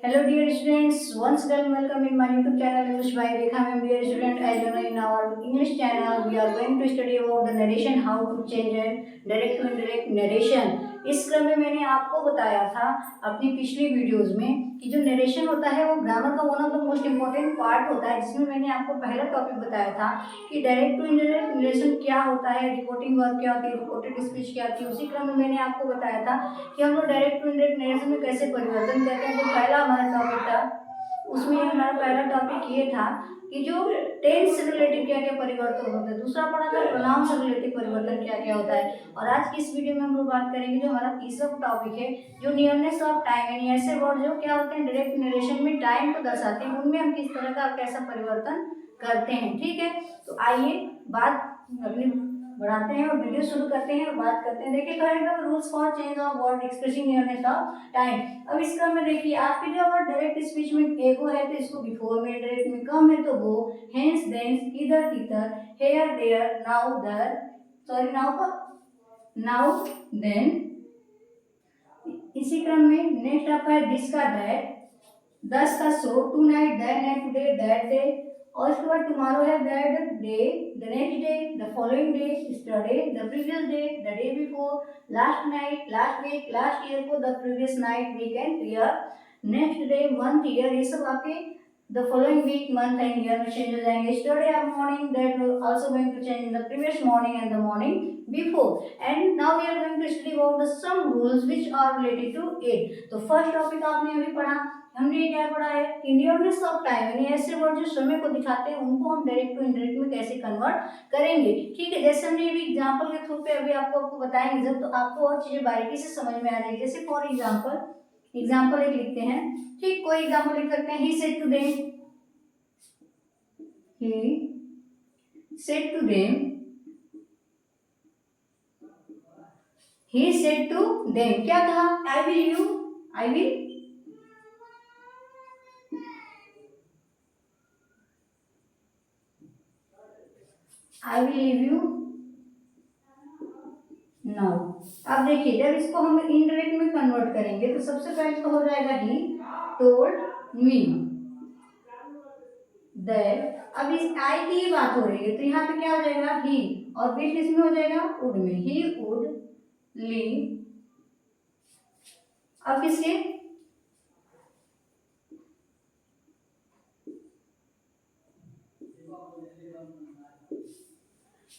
Hello dear students, once again welcome in my YouTube channel English by Rekha ma'am. Dear student, as you know in our English channel we are going to study about the narration, how to change direct to indirect narration. इस क्रम में मैंने आपको बताया था अपनी पिछली videos में कि जो नरेशन होता है वो ग्रामर का one of the most important part होता है, जिसमें मैंने आपको पहला टॉपिक बताया था कि डायरेक्ट टू इनडायरेक्ट नरेशन क्या होता है, रिपोर्टिंग वर्क क्या होती है, रिपोर्टेड स्पीच क्या होती है। उसी क्रम में मैंने आपको बताया था कि हम लोग डायरेक्ट टू इनडायरेक्ट नरेशन में कैसे परिवर्तन करते हैं। जो पहला हमारा टॉपिक था उसमें हमारा पहला टॉपिक ये था कि जो टेंस से रिलेटेड क्या क्या परिवर्तन होता है, दूसरा पढ़ा था प्रोनाउन से रिलेटेड परिवर्तन क्या क्या होता है, और आज की इस वीडियो में हम लोग बात करेंगे जो हमारा तीसरा टॉपिक है जो नियरनेस ऑफ टाइम, यानी ऐसे वर्ड जो क्या होते हैं डायरेक्ट नरेशन में टाइम को दर्शाते हैं, उनमें हम किस तरह का कैसा परिवर्तन करते हैं। ठीक है, तो आइए बात अपनी बढ़ाते हैं और वीडियो शुरू करते हैं और बात करते हैं। देखिए कहेगा rules for change of word expressing nearness of time. अब इस क्रम में देखिए आपके जो अगर डायरेक्ट स्पीच में एगो है तो इसको बिफोर में, डायरेक्ट में कम है तो गो, हेंस देंस, इधर तिधर, here there, now there, sorry now then. इसी क्रम में नेक्स्ट आपका है दिस का दैट, दस का so, tonight that night, today that day, और उसके बाद टुमारो है that day, the next day, the following day, yesterday, the previous day, the day before, last night, last week, last year को the previous night, weekend, year, next day, month, year, ये सब आपके the following week, month and year में change हो जाएंगे। Yesterday आप morning, that also going to change in the previous morning and the morning before. And now we are going to study about the some rules which are related to it. तो first topic आपने अभी पढ़ा, हमने ये क्या पढ़ा है कि नियरनेस ऑफ टाइम, यानी ऐसे वर्ड जो समय को दिखाते हैं उनको हम डायरेक्ट टू इनडायरेक्ट में कैसे कन्वर्ट करेंगे। ठीक है, जैसे हमने अभी एग्जांपल के थ्रू पे अभी आपको बताएंगे जब, तो आपको और चीजें बारीकी से समझ में आ जाएगी। जैसे फॉर एग्जांपल एक लिखते हैं, ठीक, कोई एग्जांपल लिख सकते हैं, he said to them, he said to them, he said to them, क्या कहा, I will you, I will leave you now। अब देखिए जब इसको हम इनडायरेक्ट में कन्वर्ट करेंगे तो सबसे पहले तो हो जाएगा ही टोल्ड मी दैट। अब इस आई की ही बात हो रही है तो यहाँ पे क्या हो जाएगा ही, और बीच इसमें हो जाएगा वुड में, ही वुड लीव। अब किसके,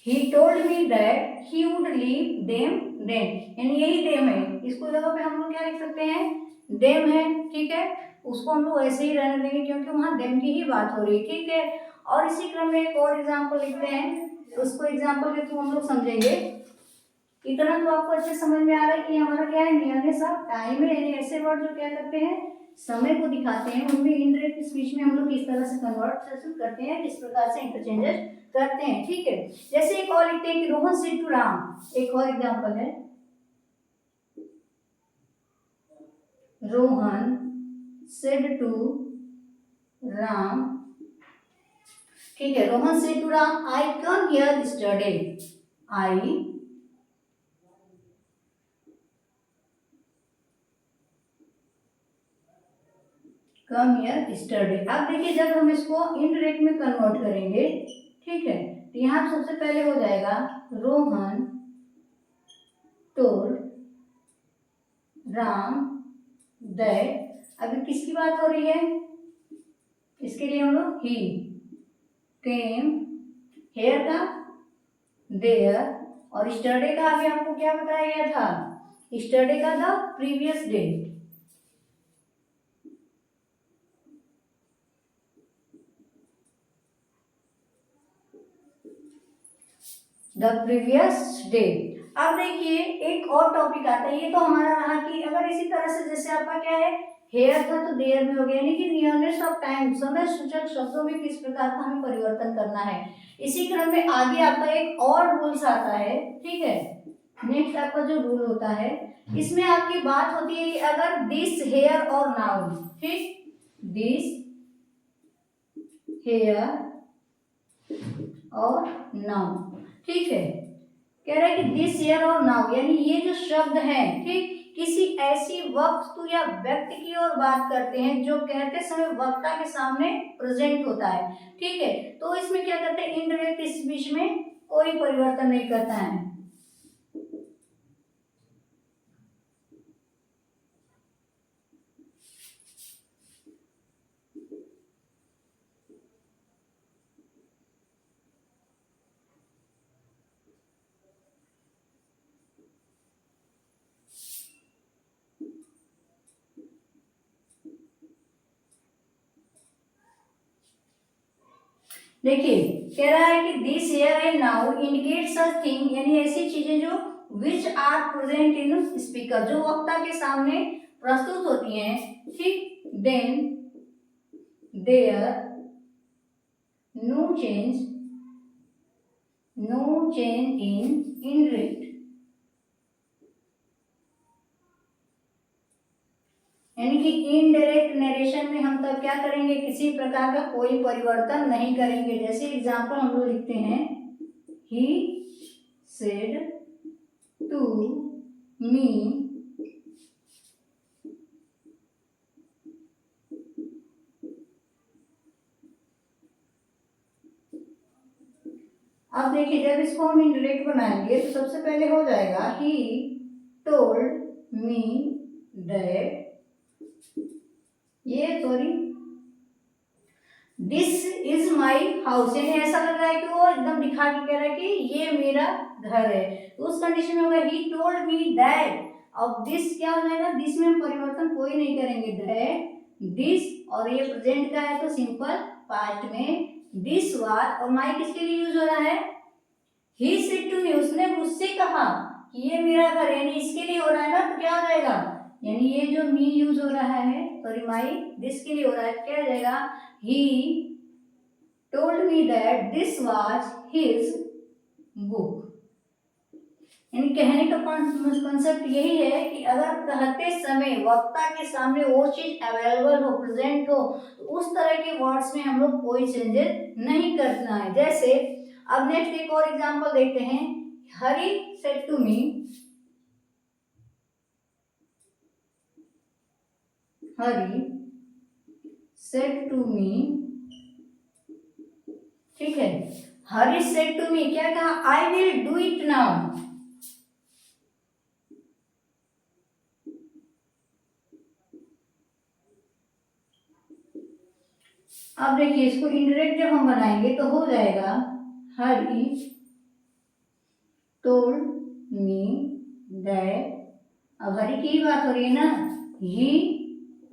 he told me that he would leave them then, यानी यही them है, इसको जगह पे हम लोग क्या लिख सकते हैं, them है। ठीक है, उसको हम लोग ऐसे ही रहने देंगे क्योंकि वहां them की ही बात हो रही है। ठीक है, और इसी क्रम में एक और एग्जांपल लिखते हैं, उसको एग्जांपल के थ्रू हम लोग समझेंगे। इतना तो आपको अच्छे समझ में आ रहा है कि हमारा क्या है, नियरनेस ऑफ टाइम है, यानी ऐसे वर्ड जो क्या करते हैं समय को दिखाते हैं, उनमें इनडायरेक्ट स्पीच में हम लोग किस तरह से कन्वर्ट करते हैं, किस प्रकार से इंटरचेंजेस करते हैं। ठीक है, जैसे एक और लिखते हैं कि रोहन सेड टू राम, एक और एग्जांपल है, रोहन सेड टू राम। ठीक है, Rohan said to Ram, I come here yesterday, I come here yesterday. अब देखिए जब हम इसको इनडायरेक्ट में कन्वर्ट करेंगे, ठीक है, तो यहाँ सबसे पहले हो जाएगा रोहन टोल्ड राम दैट। अभी किसकी बात हो रही है, इसके लिए हम लोग ही केम, हेयर का देयर, और स्टरडे का अभी आपको क्या बताया गया था, स्टरडे का the previous day. The previous day. अब देखिए एक और टॉपिक आता है, ये तो हमारा रहा कि अगर इसी तरह से जैसे आपका क्या है हेयर था तो देयर में हो गया, यानी कि नियरनेस ऑफ टाइम, समय सूचक शब्दों में किस प्रकार का हमें परिवर्तन करना है। इसी क्रम में आगे आपका एक और रूल्स आता है। ठीक है, नेक्स्ट आपका जो रूल होता है इसमें आपकी बात होती है कि अगर दिस, हेयर और नाउन, ठीक, दिस, हेयर और नाउन, ठीक है, कह रहा है कि दिस ईयर और नाउ, यानी ये जो शब्द है, ठीक, किसी ऐसी वस्तु या व्यक्ति की ओर बात करते हैं जो कहते समय वक्ता के सामने प्रेजेंट होता है, ठीक है। तो इसमें क्या करते हैं, इनडायरेक्ट स्पीच में कोई परिवर्तन नहीं करता है। देखिए कह रहा है कि this here and now indicates a thing, यानी ऐसी चीजें जो which are present in speaker, जो वक्ता के सामने प्रस्तुत होती हैं, ठीक। Then there no change in indirect, यानी कि इनडायरेक्ट नरेशन में हम तब क्या करेंगे, किसी प्रकार का कोई परिवर्तन नहीं करेंगे। जैसे एग्जांपल हम लोग लिखते हैं, ही सेड टू मी, अब देखिए जब इसको हम इनडायरेक्ट बनाएंगे तो सबसे पहले हो जाएगा ही टोल्ड मी दैट, ये sorry this is my house, यानी ऐसा लग रहा है कि वो एकदम दिखा के कह रहा है कि ये मेरा घर है। तो उस कंडीशन में होगा ही टोल्ड मी दैट। अब दिस क्या हो जाएगा, दिस में हम परिवर्तन कोई नहीं करेंगे, दैट दिस, और ये प्रेजेंट का है तो सिंपल पास्ट में दिस वाज, और माई किसके लिए यूज हो रहा है, ही सेड टू मी, उसने मुझसे कहा कि ये मेरा घर, यानी इसके लिए हो रहा है ना, तो क्या हो जाएगा, यानी ये जो मी यूज हो रहा है, सॉरी माई दिस के लिए हो रहा है, क्या हो जाएगा, he told me that this was his book. यानी कहने का कॉन्सेप्ट यही है कि अगर कहते समय वक्ता के सामने वो चीज अवेलेबल हो, प्रेजेंट हो, तो उस तरह के वर्ड्स में हम लोग कोई चेंजेस नहीं करना है। जैसे अब नेक्स्ट एक और एग्जांपल देखते हैं, Hari said to me, Hari said to me, ठीक है, हरी सेड टू मी क्या कहा, I will do it now. अब देखिए इसको इनडायरेक्ट जब हम बनाएंगे तो हो जाएगा, हरी टोल्ड मी दैट, अब हरी की ही बात हो रही है ना, he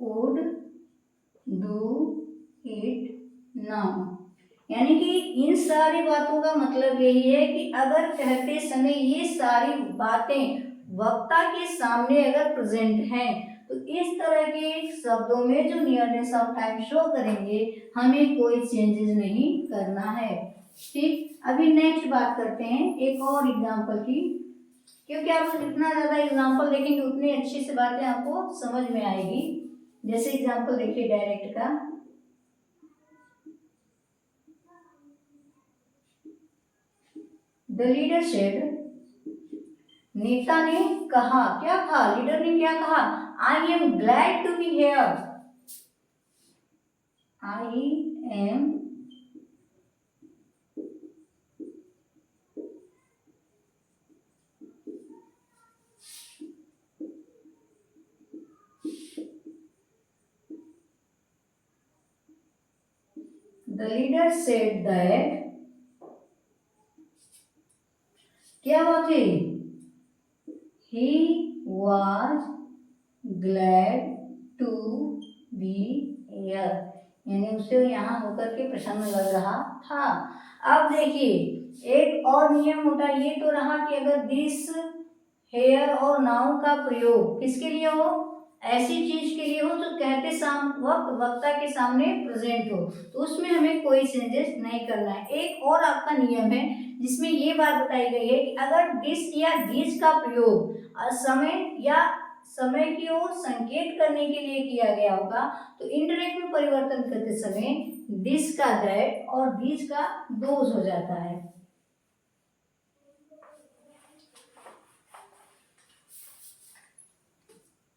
would do it now. यानी कि इन सारी बातों का मतलब यही है कि अगर कहते समय ये सारी बातें वक्ता के सामने अगर प्रेजेंट हैं तो इस तरह के शब्दों में जो नियरनेस ऑफ टाइम शो करेंगे हमें कोई चेंजेस नहीं करना है, ठीक। अभी नेक्स्ट बात करते हैं एक और एग्जांपल की, क्योंकि आप जितना ज्यादा एग्जांपल देखेंगे उतनी अच्छी से बातें आपको समझ में आएगी। जैसे एग्जांपल देखिए डायरेक्ट का, द लीडर सेड, नेता ने कहा, क्या कहा, लीडर ने क्या कहा, I am glad to be here, I am the leader said that, क्या बात है, he was glad to be here, यानी उसे यहाँ होकर के प्रसन्न लग रहा था। अब देखिए एक और नियम होता है, ये तो रहा कि अगर दिस हेयर और नाउ का प्रयोग किसके लिए हो, ऐसी चीज के लिए हो जो कहते वक्ता के सामने प्रेजेंट हो, तो उसमें हमें कोई चेंजेस नहीं करना है। एक और आपका नियम है जिसमें ये बात बताई गई है कि अगर दिस या दीज का प्रयोग समय या समय की ओर संकेत करने के लिए किया गया होगा तो इनडायरेक्ट में परिवर्तन करते समय दिस का दैट और दीज का दोज हो जाता है।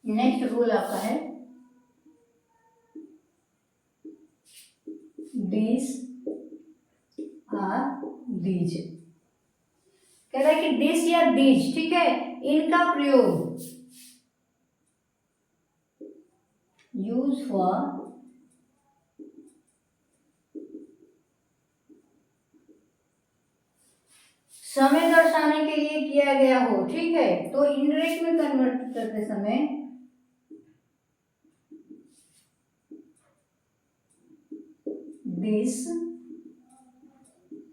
नेक्स्ट रूल आपका है दिस आर दीज। कह रहा है कि दिस या दीज, ठीक है, इनका प्रयोग यूज फॉर समय दर्शाने के लिए किया गया हो, ठीक है, तो इनडायरेक्ट में कन्वर्ट करते समय दिस,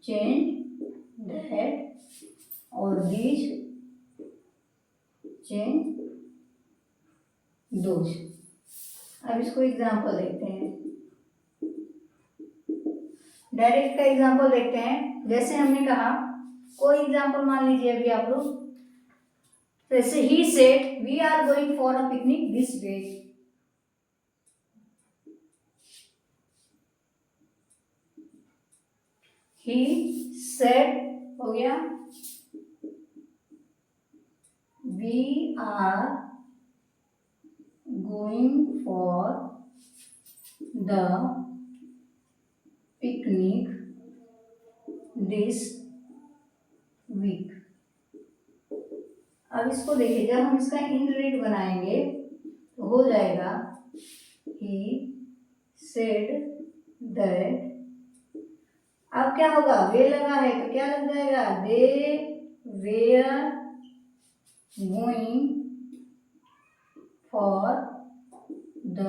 चेंज, दैट और दीज, चेंज, दोज। अब इसको एग्जाम्पल देखते हैं, डायरेक्ट का एग्जाम्पल देखते हैं। जैसे हमने कहा, कोई एग्जाम्पल मान लीजिए अभी आप लोग, जैसे he said we are going for a picnic this day. He said हो गया, we are going for the picnic this week. अब इसको देखिए, जब हम इसका इनडायरेक्ट बनाएंगे तो हो जाएगा ही सेड दैट। अब क्या होगा, वे लगा है तो क्या लग जाएगा, they were going for the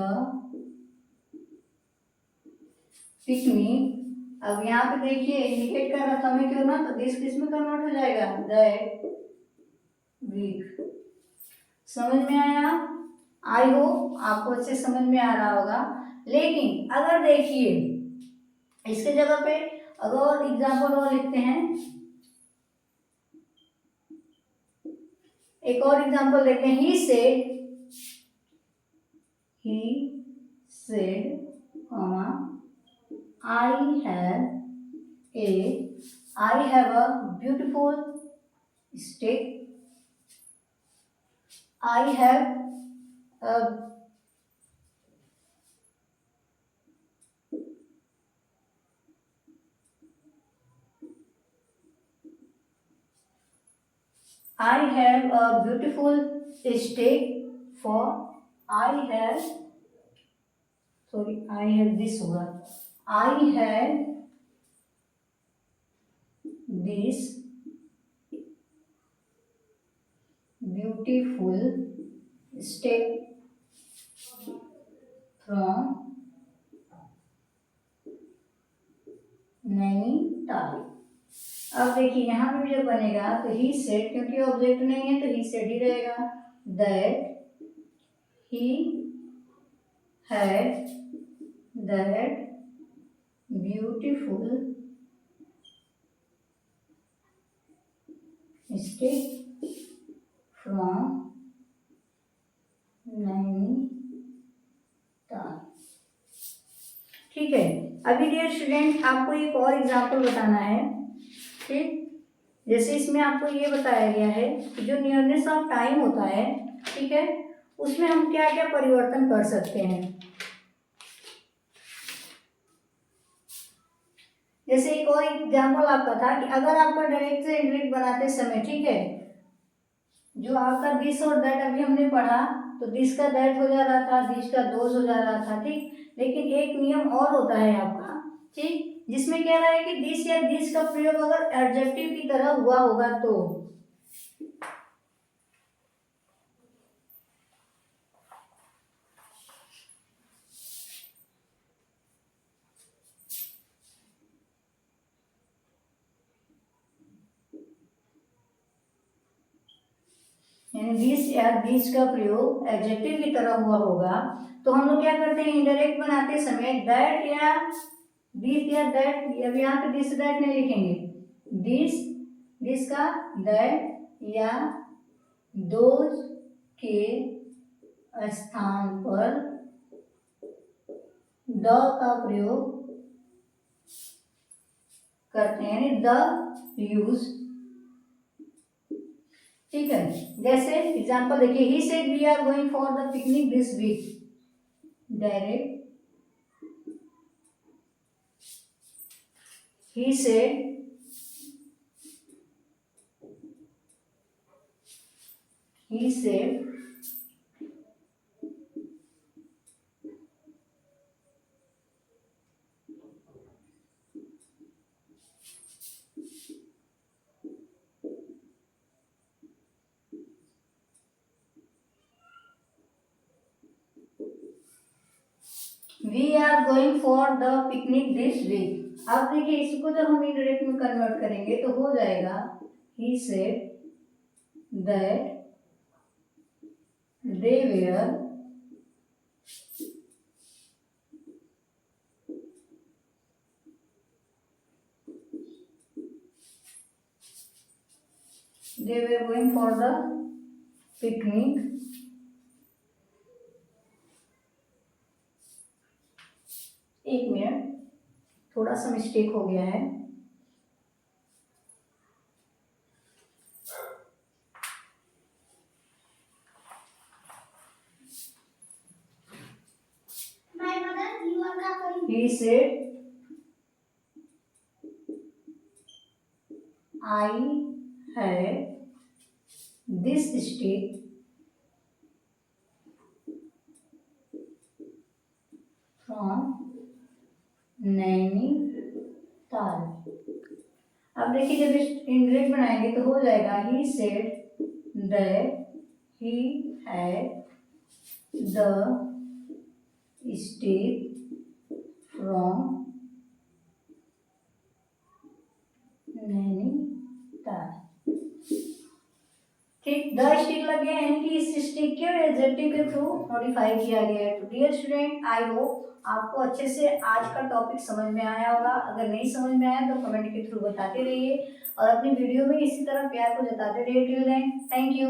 picnic. अब यहाँ पे देखिए इंडिकेट कर रहा समय क्यों ना, तो दिस किस में कन्वर्ट हो जाएगा, दैट वीक। समझ में आया? आई होप आपको अच्छे समझ में आ रहा होगा। लेकिन अगर देखिए इसके जगह पे अगर और एग्जाम्पल और लिखते हैं, एक और एग्जाम्पल देखते हैं, he said I have a beautiful stick. I have a beautiful stick for I have this word. I have this beautiful stick from Nainital. अब देखिए यहाँ पे भी जब बनेगा तो ही सेड, क्योंकि ऑब्जेक्ट नहीं है तो ही सेड ही रहेगा, that he had that beautiful stick from Nainital. ठीक है, अभी डियर स्टूडेंट आपको एक और एग्जाम्पल बताना है। ठीक, जैसे इसमें आपको ये बताया गया है कि जो नियरनेस ऑफ टाइम होता है, ठीक है, उसमें हम क्या क्या परिवर्तन कर सकते हैं। जैसे एक और एग्जाम्पल आपका था कि अगर आपका डायरेक्ट से इनडायरेक्ट बनाते समय, ठीक है, जो आपका दिस और दैट अभी हमने पढ़ा, तो दिस का दैट हो जा रहा था, दिस का दोज हो जा रहा था, ठीक। लेकिन एक नियम और होता है आपका, ठीक, जिसमें कह रहा है कि दिस या दिस का प्रयोग अगर एडजेक्टिव की तरह हुआ होगा तो। यानी दिस या दिस का प्रयोग एडजेक्टिव की तरह हुआ होगा तो हम लोग क्या करते हैं, इनडायरेक्ट बनाते समय दैट या दिस या दैट, अब यहाँ पे दिस दैट नहीं लिखेंगे, दिस का दैट या दोज के स्थान पर द का प्रयोग करते हैं, यानी द यूज ठीक है। जैसे एग्जांपल देखिए, he said we are going for the picnic this week. Direct, he said he said we are going for the picnic this week। अब देखिए इसको जब हम इनडायरेक्ट में कन्वर्ट करेंगे तो हो जाएगा he said that they were going for the picnic एक मिनट, थोड़ा सा मिस्टेक हो गया है। He said I had this stick from Nainital. अब देखिए जब इंडायरेक्ट बनाएंगे तो हो जाएगा he said that he had the stick from Nainital. ठीक, द स्टिक लग गया, यानी कि इस स्टिक के एडजेक्टिव के थ्रू मॉडिफाई किया गया है। तो डियर स्टूडेंट, आई होप आपको अच्छे से आज का टॉपिक समझ में आया होगा। अगर नहीं समझ में आया तो कमेंट के थ्रू बताते रहिए और अपनी वीडियो में इसी तरह प्यार को जताते रहिए। Till then, thank you.